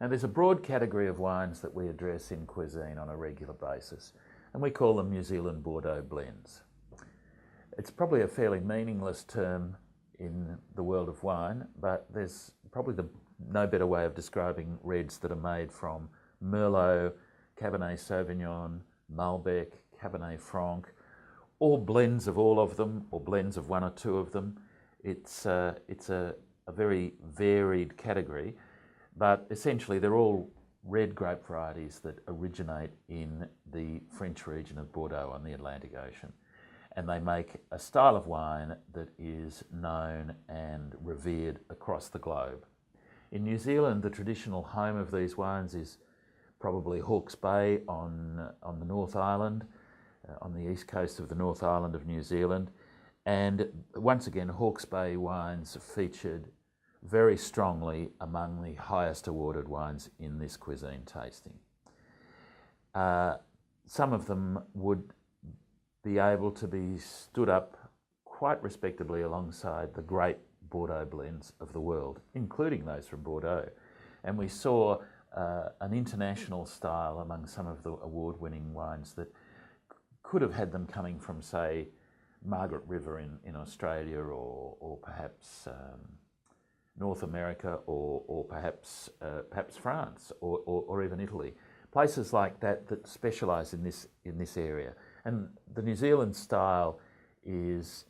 Now there's a broad category of wines that we address in Cuisine on a regular basis, and we call them New Zealand Bordeaux blends. It's probably a fairly meaningless term in the world of wine, but there's probably no better way of describing reds that are made from Merlot, Cabernet Sauvignon, Malbec, Cabernet Franc, or blends of all of them, or blends of one or two of them. It's a very varied category, but essentially they're all red grape varieties that originate in the French region of Bordeaux on the Atlantic Ocean. And they make a style of wine that is known and revered across the globe. In New Zealand, the traditional home of these wines is probably Hawke's Bay on the North Island, on the east coast of the North Island of New Zealand. And once again, Hawke's Bay wines featured very strongly among the highest awarded wines in this Cuisine tasting. Some of them would be able to be stood up quite respectably alongside the great Bordeaux blends of the world, including those from Bordeaux. And we saw an international style among some of the award-winning wines that could have had them coming from, say, Margaret River in Australia, or perhaps North America, or perhaps France, or even Italy. Places like that specialise in this area. And the New Zealand style is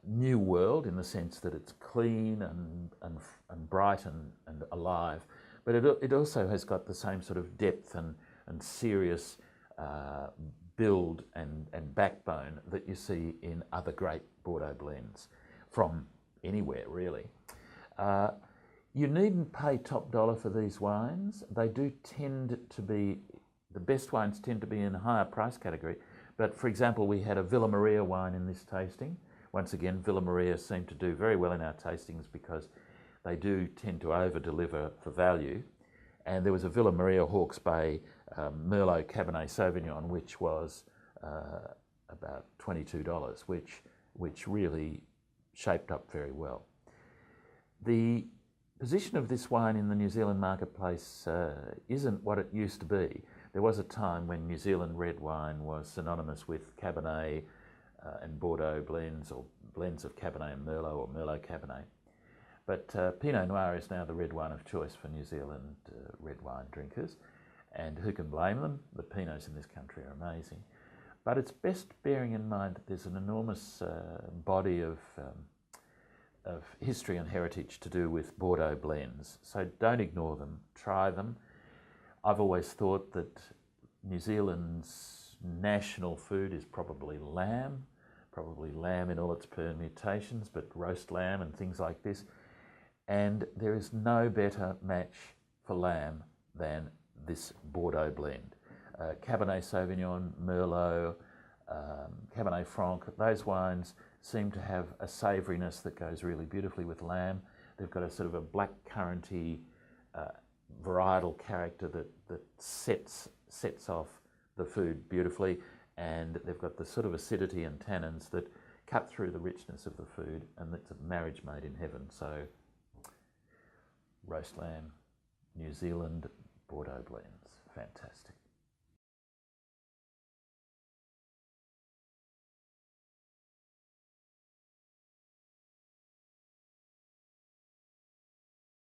new world in the sense that it's clean and bright and alive, but it also has got the same sort of depth and serious build and backbone that you see in other great Bordeaux blends from anywhere, really. You needn't pay top dollar for these wines. They do tend to be, the best wines tend to be in a higher price category. But for example, we had a Villa Maria wine in this tasting. Once again, Villa Maria seem to do very well in our tastings because they do tend to over-deliver for value. And there was a Villa Maria Hawke's Bay Merlot Cabernet Sauvignon, which was about $22, which really shaped up very well. The position of this wine in the New Zealand marketplace isn't what it used to be. There was a time when New Zealand red wine was synonymous with Cabernet and Bordeaux blends, or blends of Cabernet and Merlot, or Merlot Cabernet. But Pinot Noir is now the red wine of choice for New Zealand red wine drinkers, and who can blame them? The Pinots in this country are amazing. But it's best bearing in mind that there's an enormous body of history and heritage to do with Bordeaux blends. So don't ignore them, try them. I've always thought that New Zealand's national food is probably lamb in all its permutations, but roast lamb and things like this. And there is no better match for lamb than this Bordeaux blend. Cabernet Sauvignon, Merlot, Cabernet Franc, those wines seem to have a savouriness that goes really beautifully with lamb. They've got a sort of a black curranty varietal character that sets off the food beautifully, and they've got the sort of acidity and tannins that cut through the richness of the food, and it's a marriage made in heaven. So roast lamb, New Zealand Bordeaux blends, fantastic.